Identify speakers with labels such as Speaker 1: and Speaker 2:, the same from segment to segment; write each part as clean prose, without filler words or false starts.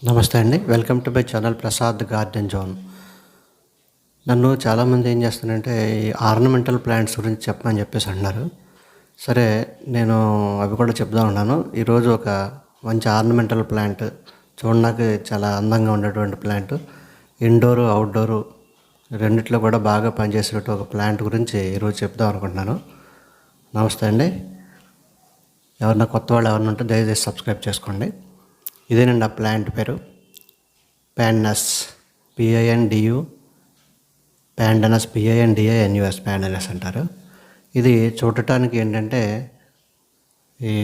Speaker 1: నమస్తే అండి. Welcome to my channel Prasad garden zone. నన్ను చాలామంది ఏం చేస్తానంటే ఈ ఆర్నమెంటల్ ప్లాంట్స్ గురించి చెప్పమని చెప్పేసి అన్నారు. సరే, నేను అవి కూడా చెప్దాం ఉన్నాను. ఈరోజు ఒక మంచి ఆర్నమెంటల్ ప్లాంట్, చూడడానికి చాలా అందంగా ఉండేటువంటి ప్లాంట్, ఇండోరు అవుట్డోరు రెండిట్లో కూడా బాగా పనిచేసేట ఒక ప్లాంట్ గురించి ఈరోజు చెప్దాం అనుకుంటున్నాను. నమస్తే అండి. ఎవరన్నా కొత్త వాళ్ళు ఎవరైనా ఉంటే దయచేసి సబ్స్క్రైబ్ చేసుకోండి. ఇదేనండి ఆ ప్లాంట్ పేరు, ప్యాండనస్, PINDU, ప్యాండనస్, PINDINUS, ప్యాండనస్ అంటారు. ఇది చూడటానికి ఏంటంటే ఈ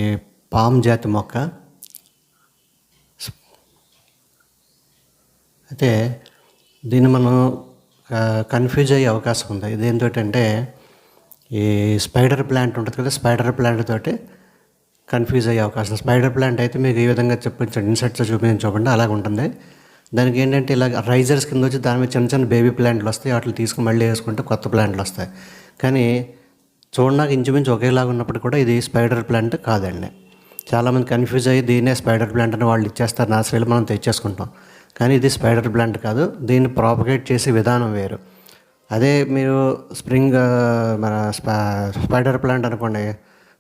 Speaker 1: పామ్ జాతి మొక్క. అయితే దీన్ని మనం కన్ఫ్యూజ్ అయ్యే అవకాశం ఉంది. ఇదేంటంటే ఈ స్పైడర్ ప్లాంట్ ఉంటుంది కదా, స్పైడర్ ప్లాంట్ తోటి కన్ఫ్యూజ్ అయ్యే అవకాశం. స్పైడర్ ప్లాంట్ అయితే మీకు ఈ విధంగా చూపించండి, ఇన్సెట్స్ చూపించకుండా అలాగ ఉంటుంది. దానికి ఏంటంటే ఇలా రైజర్స్ కింద వచ్చి దాని మీద చిన్న చిన్న బేబీ ప్లాంట్లు వస్తాయి. వాటిని తీసుకుని మళ్ళీ వేసుకుంటే కొత్త ప్లాంట్లు వస్తాయి. కానీ చూడడానికి ఇంచుమించు ఒకేలాగా ఉన్నప్పుడు కూడా ఇది స్పైడర్ ప్లాంట్ కాదండి. చాలామంది కన్ఫ్యూజ్ అయ్యి దీన్నే స్పైడర్ ప్లాంట్ అని వాళ్ళు ఇచ్చేస్తారు, నర్సరీలో మనం తెచ్చేసుకుంటాం. కానీ ఇది స్పైడర్ ప్లాంట్ కాదు. దీన్ని ప్రాపగేట్ చేసే విధానం వేరు. అదే మీరు మన స్పైడర్ ప్లాంట్ అనుకోండి,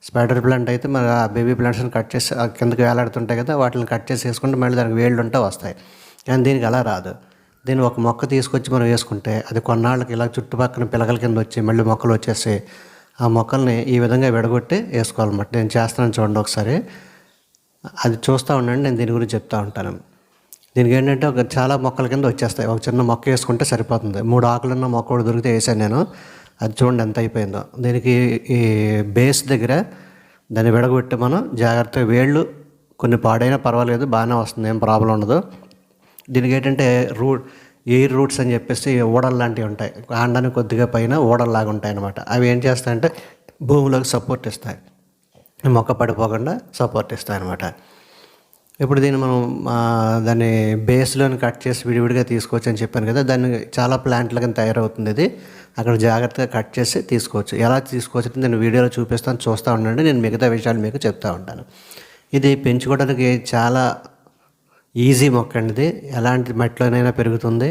Speaker 1: స్పైడర్ ప్లాంట్ అయితే మన బేబీ ప్లాంట్స్ని కట్ చేసి కిందకి వేలాడుతుంటాయి కదా, వాటిని కట్ చేసి వేసుకుంటే మళ్ళీ దానికి వేళ్ళు ఉంటే వస్తాయి. కానీ దీనికి అలా రాదు. దీన్ని ఒక మొక్క తీసుకొచ్చి మనం వేసుకుంటే అది కొన్నాళ్ళకి ఇలా చుట్టుపక్కల పిలకల కింద వచ్చి మళ్ళీ మొక్కలు వచ్చేసి ఆ మొక్కల్ని ఈ విధంగా విడగొట్టి వేసుకోవాలన్నమాట. నేను చేస్తాను చూడండి ఒకసారి, అది చూస్తూ ఉండండి. నేను దీని గురించి చెప్తూ ఉంటాను. దీనికి ఏంటంటే ఒక చాలా మొక్కల కింద వచ్చేస్తాయి. ఒక చిన్న మొక్క వేసుకుంటే సరిపోతుంది. 3 ఆకులున్న మొక్క కూడా దొరికితే వేసాను నేను. అది చూడండి ఎంత అయిపోయిందో. దీనికి ఈ బేస్ దగ్గర దాన్ని విడగొట్టి మనం జాగ్రత్తగా, వేళ్ళు కొన్ని పాడైనా పర్వాలేదు, బాగానే వస్తుంది, ఏం ప్రాబ్లం ఉండదు. దీనికి ఏంటంటే ఎయిర్ రూట్స్ అని చెప్పేసి ఓడలు లాంటివి ఉంటాయి, కాండానికి కొద్దిగా పైన ఓడల్లాగా ఉంటాయి అన్నమాట. అవి ఏం చేస్తాయంటే భూమిలోకి సపోర్ట్ ఇస్తాయి, మొక్క పడిపోకుండా సపోర్ట్ ఇస్తాయి అన్నమాట. ఇప్పుడు దీన్ని మనం దాన్ని బేస్లోని కట్ చేసి విడివిడిగా తీసుకోవచ్చు అని చెప్పాను కదా. దాన్ని చాలా ప్లాంట్ల కింద తయారవుతుంది. ఇది అక్కడ జాగ్రత్తగా కట్ చేసి తీసుకోవచ్చు. ఎలా తీసుకోవచ్చు నేను వీడియోలో చూపిస్తాను, చూస్తూ ఉండండి. నేను మిగతా విషయాలు మీకు చెప్తూ ఉంటాను. ఇది పెంచుకోవడానికి చాలా ఈజీ మొక్క అండి. ఇది ఎలాంటి మట్టిలోనైనా పెరుగుతుంది.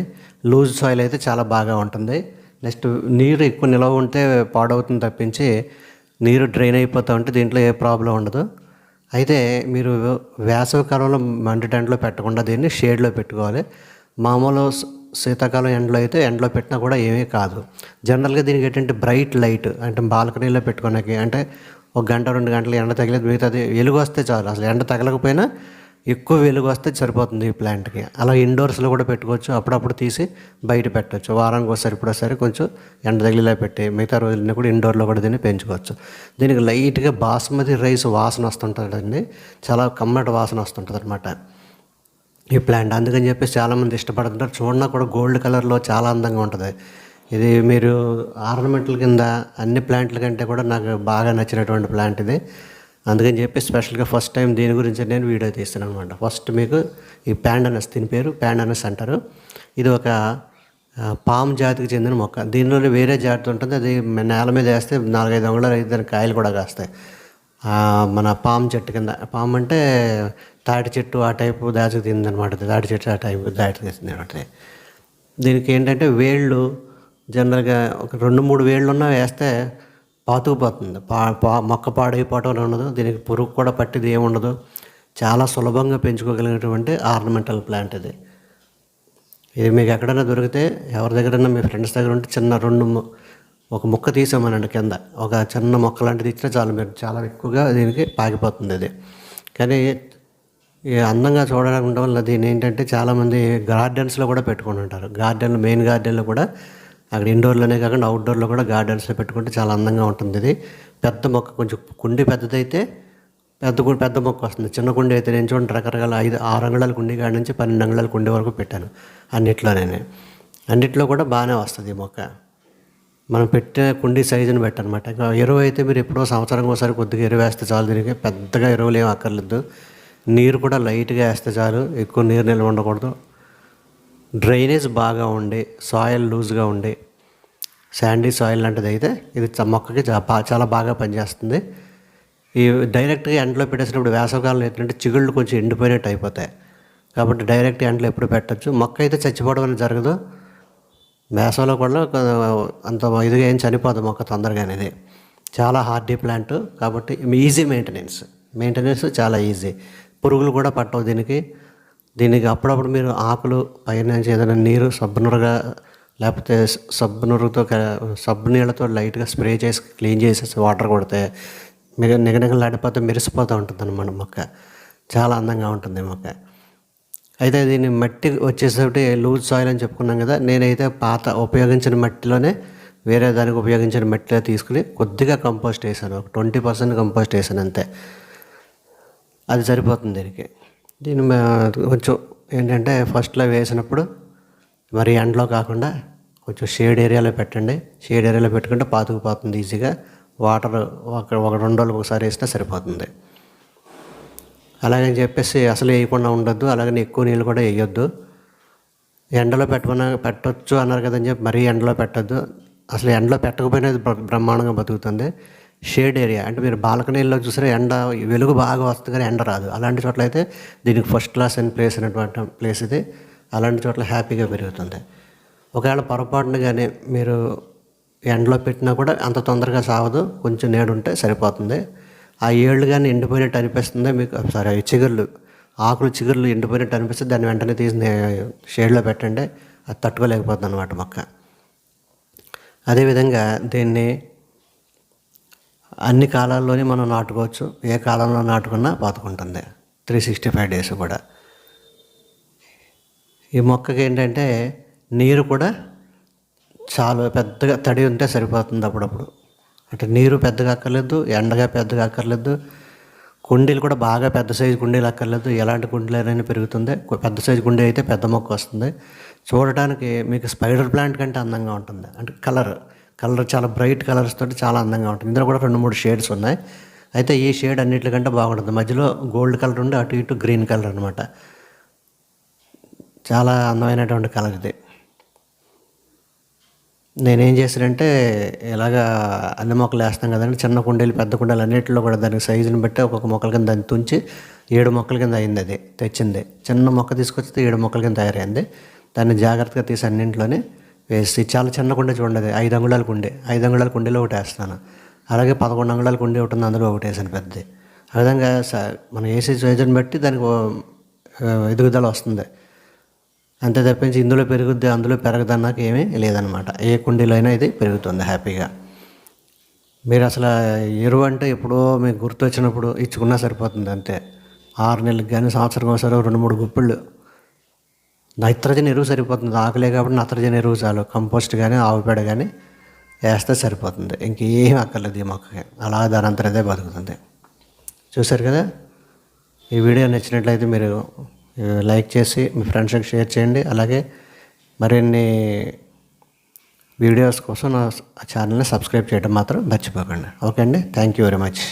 Speaker 1: లూజ్ సాయిల్ అయితే చాలా బాగా ఉంటుంది. నెక్స్ట్ నీరు ఎక్కువ నిలవ ఉంటే పాడవుతుంది తప్పించి నీరు డ్రైన్ అయిపోతూ ఉంటే దీంట్లో ఏ ప్రాబ్లం ఉండదు. అయితే మీరు వేసవి కాలంలో మంటి టెంట్లో పెట్టకుండా దీన్ని షేడ్లో పెట్టుకోవాలి. మామూలు శీతాకాలం ఎండలో అయితే ఎండలో పెట్టినా కూడా ఏమీ కాదు. జనరల్గా దీనికి ఏంటంటే బ్రైట్ లైట్, అంటే బాల్కనీలో పెట్టుకోడానికి, అంటే 1 గంట 2 గంటలు ఎండ తగిలేదు, మిగతాది వెలుగు వస్తే చాలు. అసలు ఎండ తగలకపోయినా ఎక్కువ వెలుగు వస్తే సరిపోతుంది ఈ ప్లాంట్కి. అలా ఇండోర్స్లో కూడా పెట్టుకోవచ్చు. అప్పుడప్పుడు తీసి బయట పెట్టవచ్చు. వారానికి ఒకసారి ఇప్పుడోసారి కొంచెం ఎండ తగిలిలా పెట్టి మిగతా రోజులని కూడా ఇండోర్లో కూడా దీన్ని పెంచుకోవచ్చు. దీనికి లైట్గా బాస్మతి రైస్ వాసన వస్తుంటుందండి, చాలా కమ్మటి వాసన వస్తుంటుంది అనమాట ఈ ప్లాంట్. అందుకని చెప్పేసి చాలామంది ఇష్టపడుతుంటారు. చూడన్నా కూడా గోల్డ్ కలర్లో చాలా అందంగా ఉంటుంది. ఇది మీరు ఆర్నమెంటల్ కింద అన్ని ప్లాంట్ల కంటే కూడా నాకు బాగా నచ్చినటువంటి ప్లాంట్ ఇది. అందుకని చెప్పి స్పెషల్గా ఫస్ట్ టైం దీని గురించి నేను వీడియో తీస్తున్నాను అనమాట. ఫస్ట్ మీకు ఈ ప్యాండనస్, దీని పేరు ప్యాండనస్ అంటారు. ఇది ఒక పామ్ జాతికి చెందిన మొక్క. దీనిలో వేరే జాతి ఉంటుంది. అది నేల మీద వేస్తే 4-5 అంగుళాలు అయితే దాని కాయలు కూడా కాస్తాయి. మన పామ్ చెట్టు కింద, పామ్ అంటే తాటి చెట్టు ఆ టైపు దాచికి తిందనమాట. తాటి చెట్టు ఆ టైపు దాటి తీసింది అనమాట. దీనికి ఏంటంటే వేళ్ళు జనరల్గా ఒక 2-3 వేళ్ళు ఉన్నా వేస్తే పాతుకుపోతుంది. మొక్క పాడైపోవటం ఉండదు. దీనికి పురుగు కూడా పట్టిది ఏముండదు. చాలా సులభంగా పెంచుకోగలిగినటువంటి ఆర్నమెంటల్ ప్లాంట్ ఇది. ఇది మీకు ఎక్కడైనా దొరికితే, ఎవరి దగ్గరైనా మీ ఫ్రెండ్స్ దగ్గర ఉంటే చిన్న ఒక మొక్క తీసామనండి, కింద ఒక చిన్న మొక్క లాంటిది ఇచ్చినా చాలు, మీరు చాలా ఎక్కువగా దీనికి పాకిపోతుంది ఇది. కానీ అందంగా చూడడానికి ఉండడం వల్ల దీని ఏంటంటే చాలామంది గార్డెన్స్లో కూడా పెట్టుకుని ఉంటారు. మెయిన్ గార్డెన్లో కూడా, అక్కడ ఇండోర్లోనే కాకుండా అవుట్డోర్లో కూడా గార్డెన్స్లో పెట్టుకుంటే చాలా అందంగా ఉంటుంది. ఇది పెద్ద మొక్క, కొంచెం కుండి పెద్దదైతే పెద్ద మొక్క వస్తుంది. చిన్న కుండి అయితే నేను చూడండి రకరకాల 5-6 అంగుళాల కుండి కాడి నుంచి 12 అంగుళాల కుండి వరకు పెట్టాను. అన్నిట్లో కూడా బాగానే వస్తుంది ఈ మొక్క. మనం పెట్టే కుండీ సైజుని పెట్టనమాట. ఇంకా ఎరువు అయితే మీరు ఎప్పుడో సంవత్సరానికి ఒకసారి కొద్దిగా ఎరువు వేస్తే చాలు. దీనికి పెద్దగా ఎరువులు ఏం అక్కర్లేదు. నీరు కూడా లైట్గా వేస్తే చాలు, ఎక్కువ నీరు నిల్వ ఉండకూడదు. డ్రైనేజ్ బాగా ఉండి, సాయిల్ లూజ్గా ఉండి, శాండీ సాయిల్ లాంటిది అయితే ఇది మొక్కకి చాలా బాగా పనిచేస్తుంది. ఈ డైరెక్ట్గా ఎండలో పెట్టేసినప్పుడు వేసవకాలంలో ఏంటంటే చిగుళ్ళు కొంచెం ఎండిపోయినట్టు అయిపోతాయి. కాబట్టి డైరెక్ట్ ఎండలో ఎప్పుడు పెట్టచ్చు. మొక్క అయితే చచ్చిపోవడం అనేది జరగదు. వేసవిలో కూడా అంత ఇదిగా ఏం చనిపోదు మొక్క తొందరగా అనేది. చాలా హార్డీ ప్లాంట్ కాబట్టి ఈజీ మెయింటెనెన్స్ చాలా ఈజీ. పురుగులు కూడా పట్టవు దీనికి అప్పుడప్పుడు మీరు ఆకులు పైనుంచి ఏదైనా నీరు సబ్బునురగా లేకపోతే సబ్బు నీళ్ళతో లైట్గా స్ప్రే చేసి క్లీన్ చేసేసి వాటర్ కొడితే నిగనిగలాడిపోతే మెరిసిపోతూ ఉంటుంది అన్నమాట మొక్క. చాలా అందంగా ఉంటుంది మొక్క. అయితే దీన్ని మట్టి వచ్చేసరికి లూజ్ సాయిల్ అని చెప్పుకున్నాం కదా. నేనైతే పాత ఉపయోగించిన మట్టిలోనే వేరే దానికి ఉపయోగించిన మట్టిలో తీసుకుని కొద్దిగా కంపోస్ట్ వేసాను. ఒక 20% కంపోస్ట్ వేసాను అంతే. అది సరిపోతుంది దీన్ని కొంచెం ఏంటంటే ఫస్ట్లో వేసినప్పుడు మరి ఎండలో కాకుండా కొంచెం షేడ్ ఏరియాలో పెట్టండి. షేడ్ ఏరియాలో పెట్టుకుంటే పాతుకుపోతుంది ఈజీగా. వాటర్ ఒక 2 రోజులకు ఒకసారి వేసినా సరిపోతుంది. అలాగని చెప్పేసి అసలు వేయకుండా ఉండొద్దు, అలాగని ఎక్కువ నీళ్ళు కూడా వేయొద్దు. ఎండలో పెట్టొచ్చు అన్నారు కదని చెప్పి మరీ ఎండలో పెట్టొద్దు. అసలు ఎండలో పెట్టకపోయినా బ్రహ్మాండంగా బతుకుతుంది. షేడ్ ఏరియా అంటే మీరు బాల్కనీలో చూసారా, ఎండ వెలుగు బాగా వస్తుంది కానీ ఎండ రాదు. అలాంటి చోట్ల అయితే దీనికి ఫస్ట్ క్లాస్ అండ్ ప్లేస్ అయినటువంటి ప్లేస్ ఇది. అలాంటి చోట్ల హ్యాపీగా పెరుగుతుంది. ఒకవేళ పొరపాటున కానీ మీరు ఎండలో పెట్టినా కూడా అంత తొందరగా సాగదు, కొంచెం నీడ ఉంటే సరిపోతుంది. ఆ ఏళ్ళు కానీ ఎండిపోయినట్టు అనిపిస్తుంది మీకు, ఆకులు చిగుర్లు ఎండిపోయినట్టు అనిపిస్తుంది. దాన్ని వెంటనే తీసి షేడ్లో పెట్టండి, అది తట్టుకోలేకపోతుంది అన్నమాట మొక్క. అదేవిధంగా దీన్ని అన్ని కాలాల్లోనే మనం నాటుకోవచ్చు. ఏ కాలంలో నాటుకున్నా పాతుకుంటుంది 365 డేస్ కూడా. ఈ మొక్కకి ఏంటంటే నీరు కూడా చాలా పెద్దగా తడి ఉంటే సరిపోతుంది. అప్పుడప్పుడు అంటే నీరు పెద్దగా అక్కర్లేదు, ఎండగా పెద్దగా అక్కర్లేదు. కుండీలు కూడా బాగా పెద్ద సైజు కుండీలు అక్కర్లేదు. ఎలాంటి కుండీలైనా పెరుగుతుంది. పెద్ద సైజు కుండీ అయితే పెద్ద మొక్క వస్తుంది. చూడటానికి మీకు స్పైడర్ ప్లాంట్ కంటే అందంగా ఉంటుంది. అంటే కలర్ చాలా బ్రైట్ కలర్స్ తోటి చాలా అందంగా ఉంటుంది. ఇందులో కూడా 2-3 షేడ్స్ ఉన్నాయి. అయితే ఈ షేడ్ అన్నిటికంటే బాగుంటుంది. మధ్యలో గోల్డ్ కలర్ ఉండి అటు ఇటు గ్రీన్ కలర్ అనమాట. చాలా అందమైనటువంటి కలర్ ఇది. నేనేం చేశానంటే ఇలాగా అన్ని మొక్కలు వేస్తాం కదండి, చిన్న కుండీలు పెద్ద కుండీలు అన్నింటిలో కూడా దానికి సైజుని బట్టి ఒక్కొక్క మొక్కల కింద దాన్ని తుంచి 7 మొక్కల కింద అయింది. అది తెచ్చింది చిన్న మొక్క తీసుకొచ్చి 7 మొక్కల కింద తయారైంది. దాన్ని జాగ్రత్తగా తీసి అన్నింటిలోనే వేసి, చాలా చిన్న కుండ చూడండి, 5 అంగుళాల కుండీ, 5 అంగుళాల కుండీలో ఒకటి వేస్తాను. అలాగే 11 అంగుళాల కుండీ ఒకటి ఉంది, అందులో ఒకటి వేసాను పెద్దది. ఆ విధంగా మనం వేసే సైజుని బట్టి దానికి ఎదుగుదల వస్తుంది. అంతే తప్పించి ఇందులో పెరుగుద్ది అందులో పెరగదన్నాక ఏమీ లేదనమాట. ఏ కుండీలో అయినా ఇది పెరుగుతుంది హ్యాపీగా. మీరు అసలు ఎరువు అంటే ఎప్పుడో మీకు గుర్తు వచ్చినప్పుడు ఇచ్చుకున్నా సరిపోతుంది అంతే. 6 నెలలకు కానీ సంవత్సరం ఒకసారి 2-3 గుప్పిళ్ళు నైట్రోజన్ ఎరువు సరిపోతుంది. ఆకులే కాబట్టి నత్రజని ఎరువు చాలు. కంపోస్ట్ కానీ ఆవు పేడ కానీ వేస్తే సరిపోతుంది. ఇంకేం అక్కర్లేదు ఈ మొక్కకి. అలా దాని అంతరదే బతుకుతుంది. చూశారు కదా. ఈ వీడియో నచ్చినట్లయితే మీరు లైక్ చేసి మీ ఫ్రెండ్స్కి షేర్ చేయండి. అలాగే మరిన్ని వీడియోస్ కోసం నా ఛానల్ని సబ్స్క్రైబ్ చేయడం మాత్రం మర్చిపోకండి. ఓకే అండి, థ్యాంక్ యూ వెరీ మచ్.